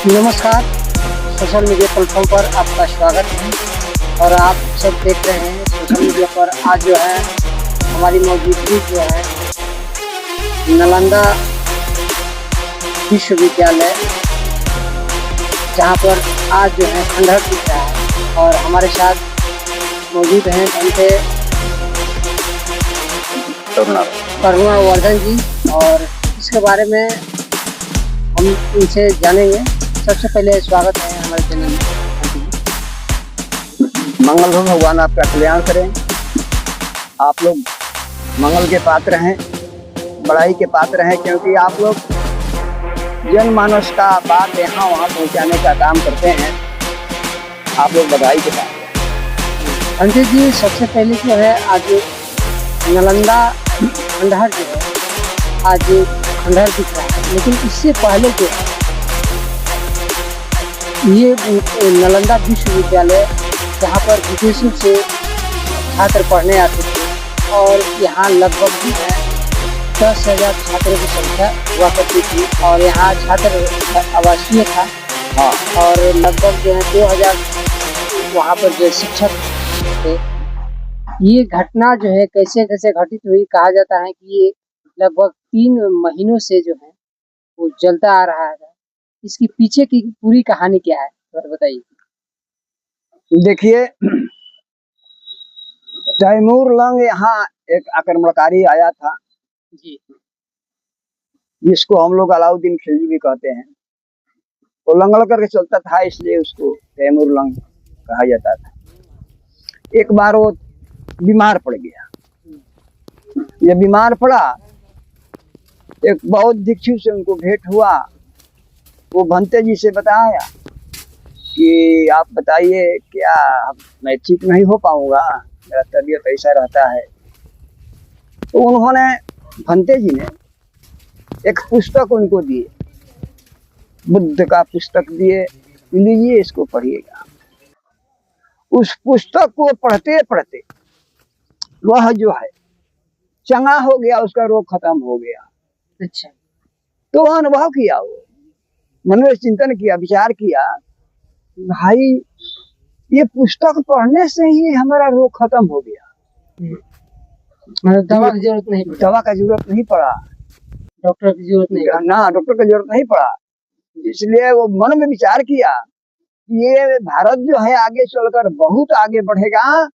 नमस्कार। Social media platform पर आपका स्वागत है और आप सब देख रहे हैं सोशल मीडिया पर आज जो है हमारी मौजूदगी जो है नालंदा विश्वविद्यालय, जहां पर आज जो है खंडहर दिख रहा है और हमारे साथ मौजूद हैं उनके करुणावर्धन जी, और इसके बारे में हम इनसे जानेंगे। सबसे पहले स्वागत है हमारे चैनल में। मंगल हो, भगवान आपका कल्याण करें। आप लोग मंगल के पात्र हैं, बड़ाई के पात्र हैं, क्योंकि आप लोग जनमानस का बात यहाँ वहाँ पहुँचाने का काम करते हैं। आप लोग बधाई के पात्र हैं। अंकित जी, सबसे पहले जो है आज नालंदा खंडहर जो है आज खंडहर दिख रहा है, लेकिन इससे पहले जो है ये नालंदा विश्वविद्यालय, जहाँ पर विदेशों से छात्र पढ़ने आते थे और यहाँ लगभग जो है 10,000 छात्रों की संख्या हुआ करती थी और यहाँ छात्र आवासीय था। हाँ, और लगभग जो है 2,000 वहाँ पर जो शिक्षक थे। ये घटना जो है कैसे कैसे घटित हुई, कहा जाता है कि ये लगभग 3 महीनों से जो है वो जलता आ रहा है। इसकी पीछे की पूरी कहानी क्या है, थोड़ा बताइए। देखिए, तैमूर लंग यहाँ एक आक्रमणकारी आया था जी, जिसको हम लोग अलाउद्दीन खिलजी भी कहते हैं। वो लंगड़ करके चलता था, इसलिए उसको तैमूर लंग कहा जाता था। एक बार वो बीमार पड़ गया। ये बीमार पड़ा, एक बौद्ध भिक्षु से उनको भेंट हुआ। वो भंते जी से बताया कि आप बताइए, क्या मैं ठीक नहीं हो पाऊंगा, मेरा तबीयत ऐसा रहता है। तो उन्होंने, भंते जी ने एक पुस्तक उनको दिए, बुद्ध का पुस्तक दिए, लीजिए इसको पढ़िएगा। उस पुस्तक को पढ़ते पढ़ते वह जो है चंगा हो गया, उसका रोग खत्म हो गया। अच्छा। तो वह अनुभव किया, वो मन में चिंतन किया, विचार किया, भाई ये पुस्तक पढ़ने से ही हमारा रोग खत्म हो गया। मतलब दवा की जरूरत नहीं पड़ी, दवा का जरूरत नहीं पड़ा, डॉक्टर की जरूरत नहीं पड़ी। ना डॉक्टर की जरूरत नहीं पड़ा। इसलिए वो मन में विचार किया, ये भारत जो है आगे चलकर बहुत आगे बढ़ेगा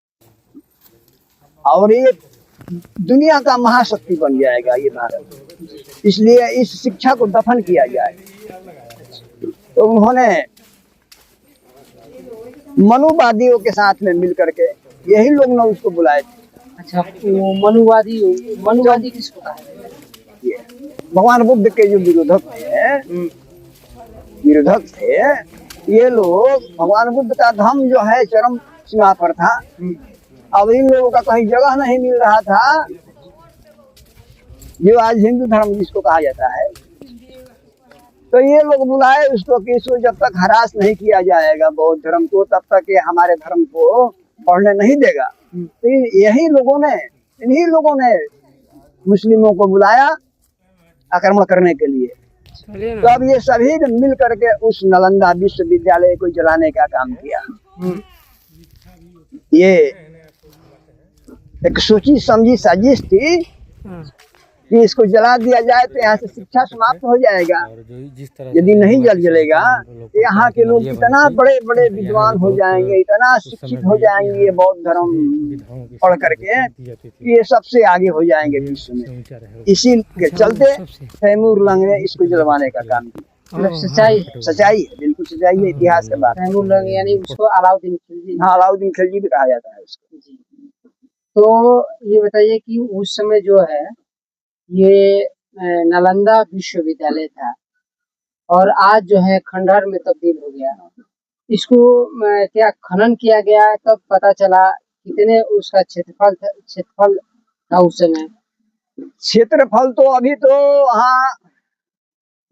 और ये दुनिया का महाशक्ति बन जाएगा ये भारत। इसलिए इस शिक्षा को दफन किया जाए। तो उन्होंने मनुवादियों के साथ में मिल करके, यही लोग ने उसको बुलाए थे। अच्छा, वो मनुवादी किसको कहा है? ये भगवान बुद्ध के जो विरोधक थे, ये लोग, भगवान बुद्ध का धर्म जो है चरम सीमा पर था। अब इन लोगों का कहीं जगह नहीं मिल रहा था, जो आज हिंदू धर्म जिसको कहा जाता है। तो ये लोग बुलाए उसको कि इसको जब तक हरास नहीं किया जाएगा बौद्ध धर्म को, तब तक ये हमारे धर्म को पढ़ने नहीं देगा। तो इन्हीं लोगों ने मुस्लिमों को बुलाया आक्रमण करने के लिए। तो अब ये सभी ने मिल करके उस नालंदा विश्वविद्यालय को जलाने का काम किया। ये एक सोची समझी साजिश थी कि इसको जला दिया जाए तो यहाँ से शिक्षा समाप्त हो जाएगा। यदि नहीं जलेगा तो यहाँ के लोग इतना बड़े बड़े विद्वान हो जाएंगे, इतना शिक्षित हो जाएंगे ये बौद्ध धर्म पढ़ करके कि ये सबसे आगे हो जाएंगे विश्व में। इसी के चलते तैमूर लंग ने इसको जलवाने का काम किया। मतलब सच्चाई है, बिल्कुल सच्चाई है, इतिहास के बात। तैमूर लंग यानी उसको अलाउद्दीन खिलजी। हाँ, अलाउद्दीन खिलजी भी कहा जाता है उसको। जी। तो ये बताइए कि उस समय जो है ये नालंदा विश्वविद्यालय था और आज जो है खंडहर में तब्दील हो गया। इसको क्या खनन किया गया, तब पता चला कितने उसका क्षेत्रफल था उस समय? क्षेत्रफल तो अभी तो वहाँ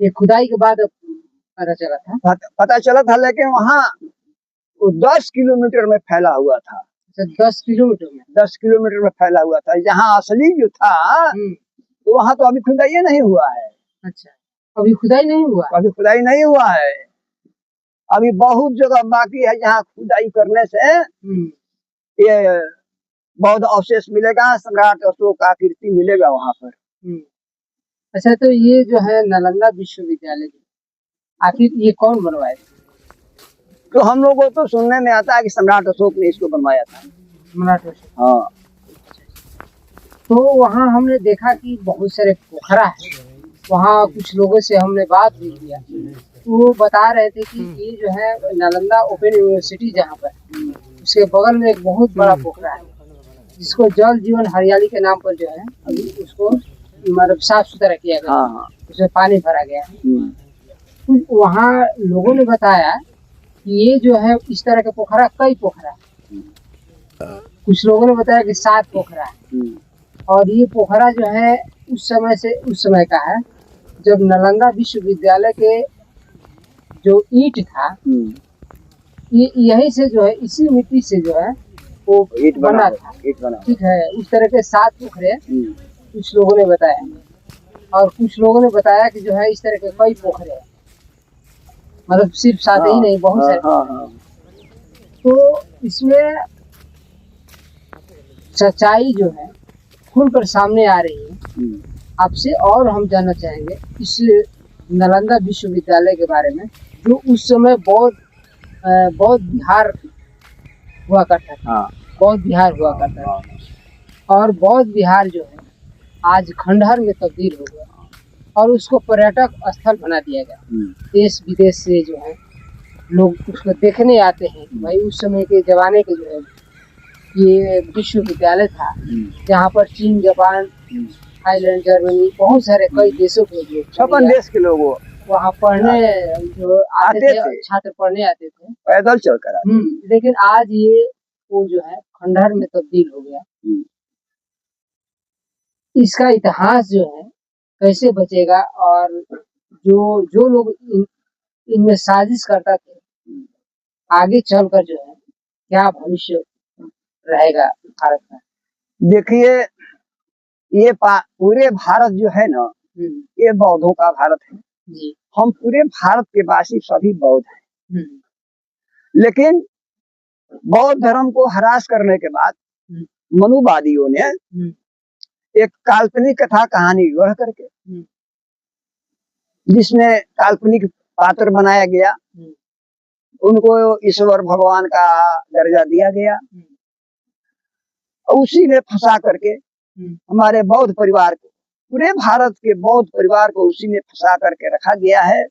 ये खुदाई के बाद पता चला था। पता चला था, लेकिन वहाँ 10 किलोमीटर में फैला हुआ था। 10 किलोमीटर में? 10 किलोमीटर में फैला हुआ था। जहाँ असली जो था तो वहाँ तो अभी खुदाई नहीं हुआ है। अच्छा, अभी खुदाई नहीं हुआ? अभी खुदाई नहीं हुआ है। अभी बहुत जगह बाकी है जहाँ खुदाई करने से ये बौद्ध अवशेष मिलेगा, सम्राट अशोक का कीर्ति मिलेगा वहाँ पर। अच्छा, तो ये जो है नालंदा विश्वविद्यालय, आखिर ये कौन बनवाया था? तो हम लोगों को तो सुनने में आता है कि सम्राट अशोक ने इसको बनवाया था। सम्राट अशोक। हाँ। तो वहाँ हमने देखा कि बहुत सारे पोखरा है, वहाँ कुछ लोगों से हमने बात भी किया, तो वो बता रहे थे कि ये जो है नालंदा ओपन यूनिवर्सिटी जहाँ पर, उसके बगल में एक बहुत बड़ा पोखरा है जिसको जल जीवन हरियाली के नाम पर जो है अभी उसको मतलब साफ सुथरा किया गया। हाँ। उसमें पानी भरा गया है। वहाँ लोगों ने बताया कि ये जो है इस तरह के पोखरा कई पोखरा है। कुछ लोगों ने बताया कि 7 पोखरा है, और ये पोखरा जो है उस समय का है जब नालंदा विश्वविद्यालय के जो ईंट था, ये यही से जो है इसी मिट्टी से जो है वो ईंट बना था। ठीक है, उस तरह के 7 पोखरे कुछ लोगों ने बताया, और कुछ लोगों ने बताया कि जो है इस तरह के कई पोखरे हैं, मतलब सिर्फ 7 ही नहीं, बहुत सारे। तो इसमें सच्चाई जो है खुलकर सामने आ रही है आपसे, और हम जानना चाहेंगे इस नालंदा विश्वविद्यालय के बारे में, जो उस समय बौद्ध विहार हुआ करता था। बौद्ध विहार हुआ करता था, और बौद्ध विहार जो है आज खंडहर में तब्दील हो गया, और उसको पर्यटक स्थल बना दिया गया। देश विदेश से जो है लोग उसको देखने आते हैं। भाई उस समय के जमाने के जो है ये विश्वविद्यालय था जहाँ पर चीन, जापान, थाईलैंड, जर्मनी, बहुत सारे कई देशों के लोग, 56 देश के लोग वहाँ पढ़ने जो आते थे, छात्र पढ़ने आते थे पैदल चलकर। लेकिन आज ये वो जो है खंडहर में तब्दील हो गया। इसका इतिहास जो है कैसे बचेगा, और जो लोग इनमें साजिश करता थे, आगे चलकर जो है क्या भविष्य रहेगा भारत का? देखिए, ये पूरे भारत जो है ना, ये बौद्धों का भारत है जी। हम पूरे भारत के वासी सभी बौद्ध हैं, लेकिन बौद्ध धर्म को हरास करने के बाद मनुवादियों ने एक काल्पनिक कथा कहानी गढ़ करके, जिसमें काल्पनिक पात्र बनाया गया, उनको ईश्वर भगवान का दर्जा दिया गया, उसी में फंसा करके हमारे बौद्ध परिवार को, पूरे भारत के बौद्ध परिवार को उसी में फंसा करके रखा गया है।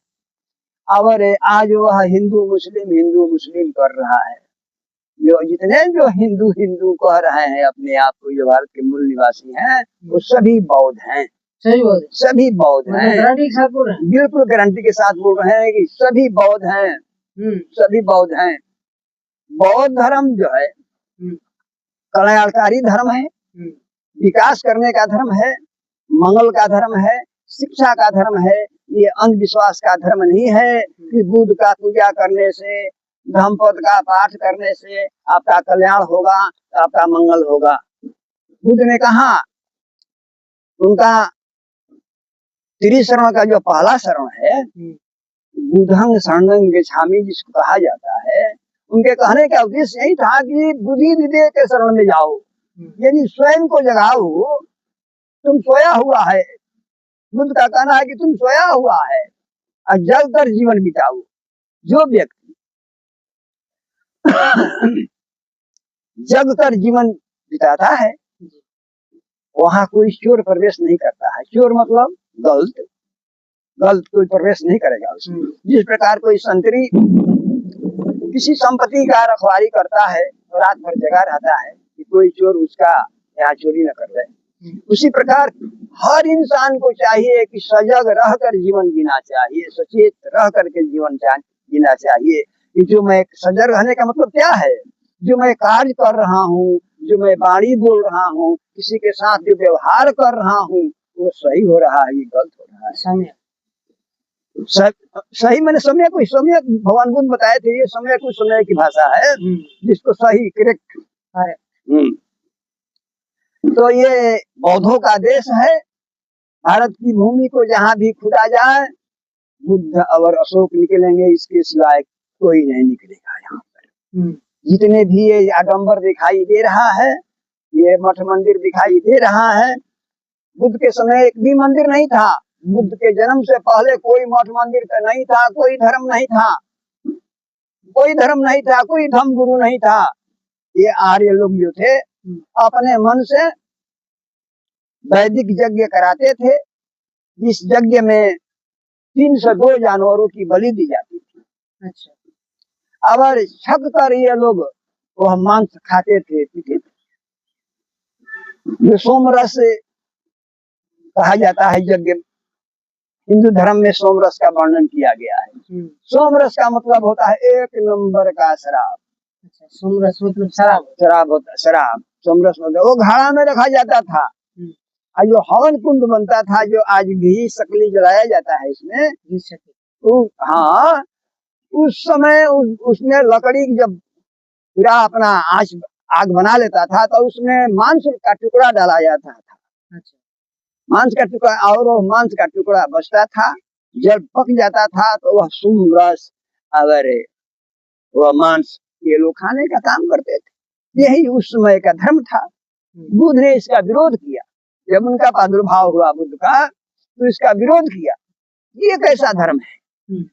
और आज वह हिंदू मुस्लिम कर रहा है। जो जितने जो हिंदू कह रहे हैं अपने आप को, जो भारत के मूल निवासी हैं, वो सभी बौद्ध हैं। सभी बौद्ध हैं, गारंटी के साथ बोल रहे हैं, बिल्कुल गारंटी के साथ बोल रहे हैं कि सभी बौद्ध हैं, सभी बौद्ध हैं। बौद्ध धर्म जो है कल्याणकारी धर्म है, विकास करने का धर्म है, मंगल का धर्म है, शिक्षा का धर्म है। ये अंधविश्वास का धर्म नहीं है कि बुद्ध का पूजा करने से, धम्मपद का पाठ करने से आपका कल्याण होगा, आपका मंगल होगा। बुद्ध ने कहा, उनका त्रिशरण का जो पहला शरण है, बुद्धं शरणं गच्छामि जिसको कहा जाता है, उनके कहने का उद्देश्य यही था कि बुद्धि विवेक के शरण में जाओ, यानी स्वयं को जगाओ। तुम सोया हुआ है, बुद्ध का कहना है कि तुम सोया हुआ है और जग कर जीवन बिताओ। जो व्यक्ति जग कर जीवन बिताता है वहां कोई चोर प्रवेश नहीं करता है। चोर मतलब गलत कोई प्रवेश नहीं करेगा उसमें। जिस प्रकार कोई संतरी किसी संपत्ति का रखवाली करता है और रात भर जगा रहता है कि कोई चोर उसका यहाँ चोरी न कर ले, उसी प्रकार हर इंसान को चाहिए कि सजग रहकर जीवन जीना चाहिए, सचेत रह करके जीवन जीना चाहिए। कि जो मैं सजग रहने का मतलब क्या है, जो मैं कार्य कर रहा हूँ, जो मैं वाणी बोल रहा हूँ, किसी के साथ जो व्यवहार कर रहा हूँ, वो सही हो रहा है, गलत हो रहा है। सही मैंने समय भगवान बुद्ध बताए थे, ये समय कुछ समय की भाषा है जिसको सही करेक्ट। तो ये बौद्धों का देश है। भारत की भूमि को जहाँ भी खुदा जाए बुद्ध और अशोक निकलेंगे, इसके सिवाय कोई नहीं निकलेगा यहाँ पर। हम्म, जितने भी ये आडंबर दिखाई दे रहा है, ये मठ मंदिर दिखाई दे रहा है, बुद्ध के समय एक भी मंदिर नहीं था। बुद्ध के जन्म से पहले कोई मठ मंदिर तो नहीं था, कोई धर्म नहीं था, कोई धर्म नहीं था, कोई धर्म गुरु नहीं था। ये आर्य लोग जो थे अपने मन से वैदिक यज्ञ कराते थे, जिस यज्ञ में 302 जानवरों की बलि दी जाती थी। अच्छा। अगर छक कर ये लोग वह मांस खाते थे, पीते थे। जो सोमरस कहा जाता है यज्ञ, हिंदू धर्म में सोमरस का वर्णन किया गया है। सोमरस का मतलब होता है एक नंबर का शराब। अच्छा, सोमरस मतलब शराब। शराब होता है, शराब। सोमरस मतलब वो घड़ा में रखा जाता था, और जो हवन कुंड बनता था, जो आज घी सकली जलाया जाता है इसमें, हाँ, उस समय उसमें लकड़ी जब पूरा अपना आग बना लेता था तो उसमें मांस का टुकड़ा डाला जाता था। अच्छा। मांस का टुकड़ा, और वो मांस का टुकड़ा बचता था, जब पक जाता था तो वह सोमरस अगर वह मांस ये लोग खाने का काम करते थे। यही उस समय का धर्म था। बुद्ध ने इसका विरोध किया। जब उनका प्रादुर्भाव हुआ बुद्ध का, तो इसका विरोध किया। ये कैसा धर्म है?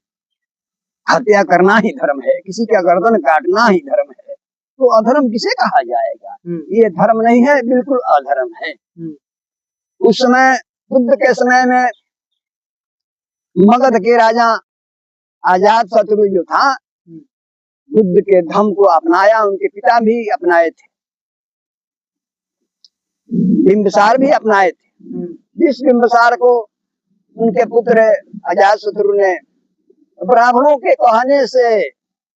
हत्या करना ही धर्म है, किसी का गर्दन काटना ही धर्म है, तो अधर्म किसे कहा जाएगा? ये धर्म नहीं है, बिल्कुल अधर्म है। उस समय बुद्ध के समय में मगध के राजा अजात शत्रु जो था, बुद्ध के धर्म को अपनाया। उनके पिता भी अपनाए थे, बिंबिसार भी अपनाए थे। जिस बिंबिसार को उनके पुत्र अजात शत्रु ने ब्राह्मणों के कहने से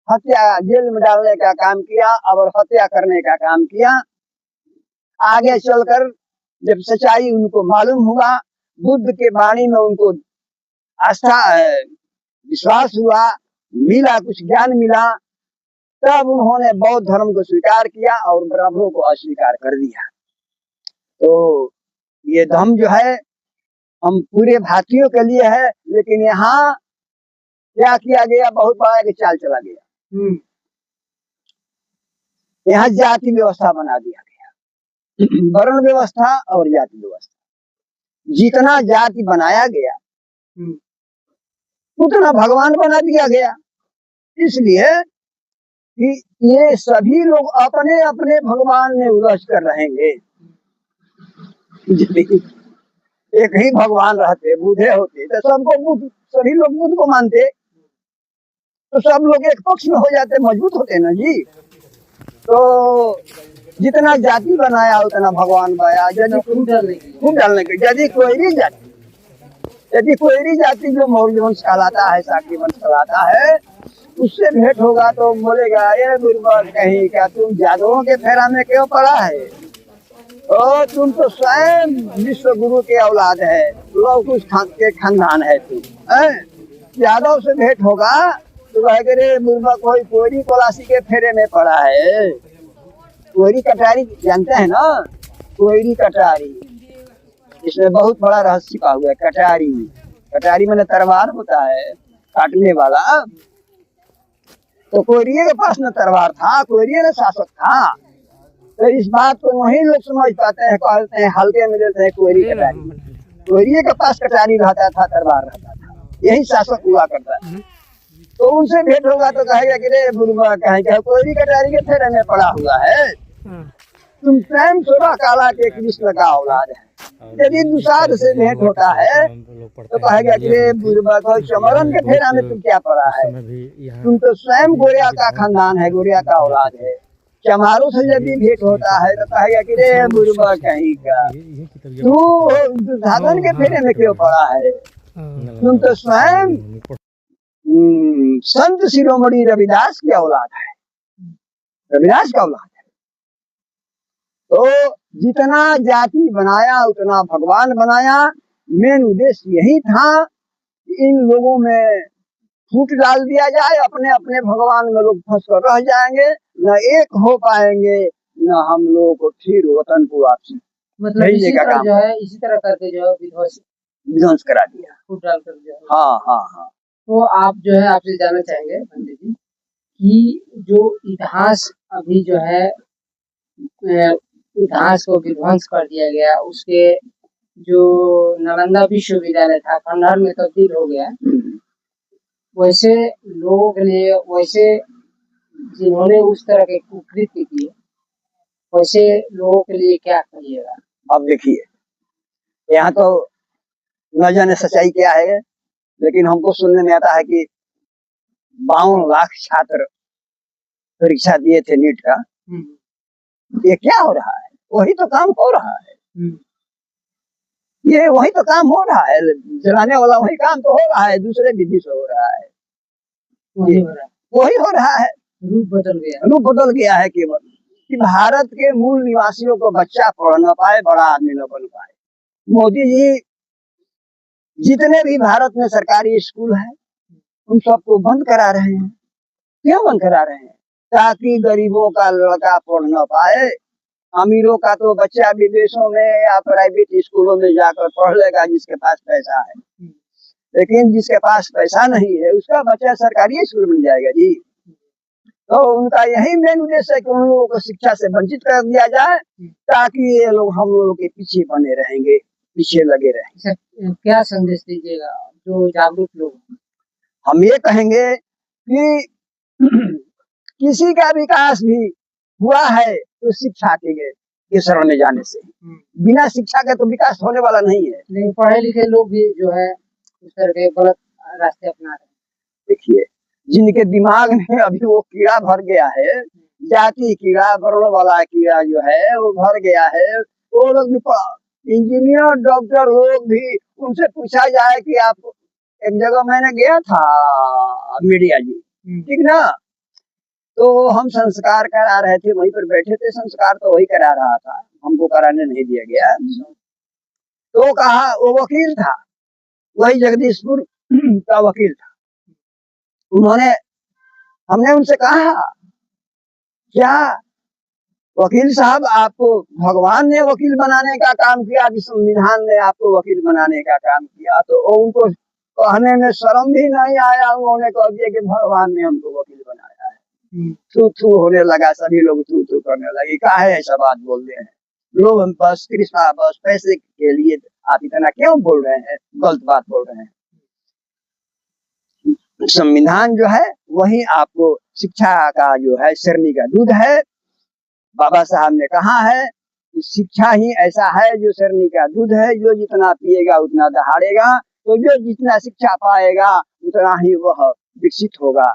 हत्या, जेल में डालने का काम किया और हत्या करने का काम किया। आगे चलकर जब सच्चाई उनको मालूम हुआ, बुद्ध के वाणी में उनको आस्था, विश्वास हुआ, मिला, कुछ ज्ञान मिला, तब उन्होंने बौद्ध धर्म को स्वीकार किया और ब्राह्मणों को अस्वीकार कर दिया। तो ये धर्म जो है हम पूरे भारतीयों के लिए है, लेकिन यहाँ क्या किया गया, बहुत बड़ा एक चाल चला गया। यहाँ जाति व्यवस्था बना दिया गया, वर्ण व्यवस्था और जाति व्यवस्था। जितना जाति बनाया गया उतना भगवान बना दिया गया। इसलिए कि ये सभी लोग अपने अपने भगवान में उलझ कर रहेंगे। एक ही भगवान रहते, बूढ़े होते तो सबको बुद्ध, सभी लोग बुद्ध को मानते, तो सब लोग एक पक्ष में हो जाते, मजबूत होते ना जी। तो जितना जाति बनाया उतना भगवान बनाया। यदि खूब डालने के, यदि कोई जाति जो मौर्य वंश कहलाता है, शाक्य वंश कहलाता है, उससे भेंट होगा तो बोलेगा, ये बुर्बक कहीं क्या, तुम जादुओं के फेरा में क्यों पड़ा है? ओ तुम तो स्वयं विश्व गुरु के औलाद है, लोग कुछ के खानदान है तुम। यादव से भेंट होगा तो कहेगा, रे बुर्बक कोई कोयरी कोलासी के फेरे में पड़ा है। कोयरी कटारी जानते हैं ना? कोयरी कटारी, इसमें बहुत बड़ा रहस्य छिपा हुआ है। कटारी, कटारी मैंने तलवार होता है काटने वाला। तो कोयरिये के पास न तलवार था, कोयरिये ने शासक था। तो इस बात को नहीं लोग समझ पाते हैं, कहते हैं हल्के में लेते हैं कोयरी कटारी। कोयरिये के पास कटारी रहता था, तलवार रहता था, यही शासक हुआ करता है। तो उनसे भेंट होगा तो कहेगा कि रे बुर्बक कहेगा, कोयरी कटारी के फेरे में पड़ा हुआ है, तुम स्वयं सोरा काला के कृष्ण का औलाद है। यदि दुसाध से भेंट होता है तो कहेगा कि रे बुर्बक चमरन के फेरा में तुम क्या पड़ा है, तुम तो स्वयं गोरिया का खानदान है, गोरिया का औलाद है। चमारों से यदि भेंट होता है तो कहेगा कि रे बुर्बक कहीं का, तू दुसाधन के फेरे में क्यों पड़ा है, तुम तो स्वयं संत शिरोमणि रविदास की औलाद है, रविदास का औलाद है। तो जितना जाति बनाया उतना भगवान बनाया। मेन उद्देश्य यही था कि इन लोगों में फूट डाल दिया जाए, अपने अपने भगवान में लोग फंस कर रह जाएंगे, न एक हो पाएंगे, न हम लोगों को फिर वतन को वापसी। मतलब इसी तरह जो है, इसी तरह करके जो है विध्वंस करा दिया, फूट डाल कर जो है। हाँ हाँ हाँ। तो आप जो है, आपसे जानना चाहेंगे पंडित जी कि जो इतिहास अभी जो है इतिहास को विध्वंस कर दिया गया, उसके जो नालंदा विश्वविद्यालय था खंडहर में तब्दील हो गया, वैसे लोगों के लिए, वैसे जिन्होंने उस तरह के कुकृत्य किए, वैसे लोगों के लिए क्या करिएगा? अब देखिए, यहाँ तो न जाने सच्चाई क्या है, लेकिन हमको सुनने में आता है कि 52 लाख छात्र परीक्षा दिए थे नीट का। ये क्या हो रहा है? वही तो काम हो रहा है, ये वही तो काम हो रहा है, जलाने वाला वही काम तो हो रहा है, दूसरे विधि से हो रहा है, वही हो रहा है। रूप बदल गया है केवल कि भारत के मूल निवासियों को बच्चा पढ़ न पाए, बड़ा आदमी न बन पाए। मोदी जी जितने भी भारत में सरकारी स्कूल है उन सबको बंद करा रहे हैं। क्यों बंद करा रहे हैं? ताकि गरीबों का लड़का पढ़ न पाए। अमीरों का तो बच्चा विदेशों में या प्राइवेट स्कूलों में जाकर पढ़ लेगा जिसके पास पैसा है, लेकिन जिसके पास पैसा नहीं है उसका बच्चा सरकारी स्कूल में जाएगा जी। तो उनका यही मेन उद्देश्य है कि उन लोगों को शिक्षा से वंचित कर दिया जाए, ताकि ये लोग हम लोगों के पीछे बने रहेंगे, पीछे लगे रहेंगे। क्या संदेश दीजिएगा जो जागरूक लोग? हम ये कहेंगे कि किसी का विकास भी हुआ है तो शिक्षा के शरण में जाने से, बिना शिक्षा के तो विकास होने वाला नहीं है। लेकिन पढ़े लिखे लोग भी जो है इस तरह के गलत रास्ते अपना रहे हैं। देखिए, जिनके दिमाग में अभी वो कीड़ा भर गया है, जाति कीड़ा, वर्ण वाला कीड़ा जो है वो भर गया है, वो लोग भी, इंजीनियर डॉक्टर लोग भी, उनसे पूछा जाए कि आप, एक जगह मैंने गया था मीडिया जी, ठीक ना, तो हम संस्कार करा रहे थे, वहीं पर बैठे थे, संस्कार तो वही करा रहा था, हमको कराने नहीं दिया गया। तो कहा, वो वकील था, वही जगदीशपुर का वकील था, उन्होंने, हमने उनसे कहा, क्या वकील साहब आपको भगवान ने वकील बनाने का काम किया कि संविधान ने आपको वकील बनाने का काम किया? तो उनको कहने में शर्म भी नहीं आया, उन्होंने कह दिया कि भगवान ने हमको वकील बनाया है। थू थू होने लगा, सभी लोग थू थू करने लगे, काहे ऐसा बात बोल रहे हैं लोग, हम बस कृष्णा बस पैसे के लिए आप इतना क्यों बोल रहे हैं, गलत बात बोल रहे हैं। संविधान जो है वही आपको शिक्षा का जो है शेरनी का दूध है। बाबा साहब ने कहा है कि शिक्षा ही ऐसा है जो शेरनी का दूध है, जो जितना पिएगा उतना दहाड़ेगा, तो जो जितना शिक्षा पाएगा उतना ही वह विकसित होगा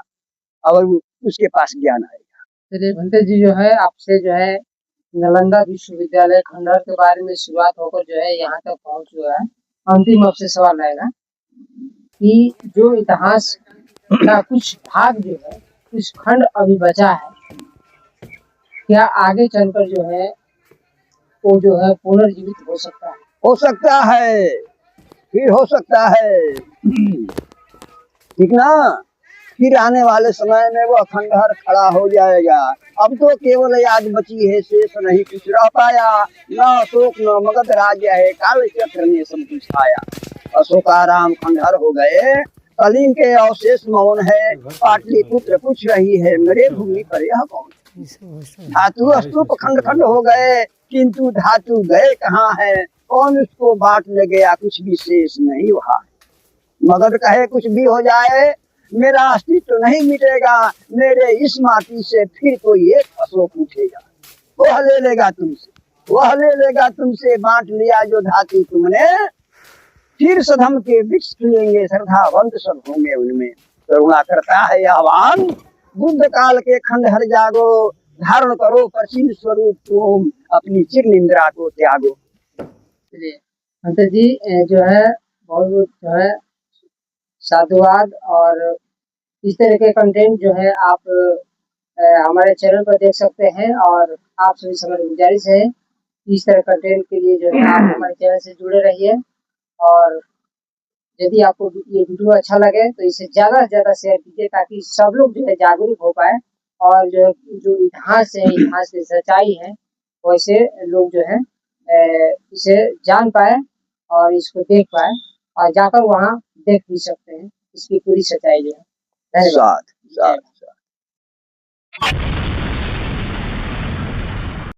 और उसके पास ज्ञान आएगा। चलिए भंते जी, जो है आपसे जो है नालंदा विश्वविद्यालय खंडहर के बारे में शुरुआत होकर जो है यहाँ तक पहुँच हुआ है, अंतिम आपसे सवाल रहेगा कि जो इतिहास का कुछ भाग जो है, कुछ खंड अभी बचा है, क्या आगे चलकर जो है वो जो है पुनर्जीवित हो सकता है? हो सकता है, फिर हो सकता है, ठीक ना, फिर आने वाले समय में वह खंडहर खड़ा हो जाएगा। अब तो केवल याद बची है, शेष नहीं कुछ रह पाया, न अशोक न मगध राज्य है, काल चक्र ने सब कुछ खाया। अशोकाराम खंडहर हो गए, कलिंग के अवशेष मौन है, पाटलिपुत्र पूछ रही है मेरे भूमि पर यह कौन? धातु स्तूप खंड खंड हो गए, किंतु धातु गए कहाँ है, कौन उसको बांट ले गया, कुछ भी शेष नहीं वहाँ। मगध कहे कुछ भी हो जाए, मेरा अस्तित्व नहीं मिटेगा, मेरे इस माटी से फिर कोई एक अशोक उठेगा, वह ले लेगा तुमसे, वह ले लेगा तुमसे, बांट लिया जो धातु तुमने, फिर सधम के वृक्ष खिलेंगे, श्रद्धावंत सब होंगे उनमें। करुणा करता है आह्वान, बुद्ध काल के खंडहर जागो, धारण करो प्रचिन स्वरूप तुम, अपनी चिर निंद्रा को त्यागो। अंतर जी जो है बहुत जो है साधुवाद, और इस तरह के कंटेंट जो है आप हमारे चैनल पर देख सकते हैं, और आप सभी से हमारी गुजारिश है इस तरह कंटेंट के लिए जो है आप हमारे चैनल से जुड़े रहिए, और यदि आपको ये वीडियो अच्छा लगे तो इसे ज़्यादा से ज़्यादा शेयर कीजिए, ताकि सब लोग जो है जागरूक हो पाए, और जो इतिहास है, इतिहास की सच्चाई है, वैसे लोग जो है इसे जान पाए और इसको देख पाए, और जाकर वहाँ देख भी सकते हैं इसकी पूरी सच्चाई जो है। धन्यवाद। है।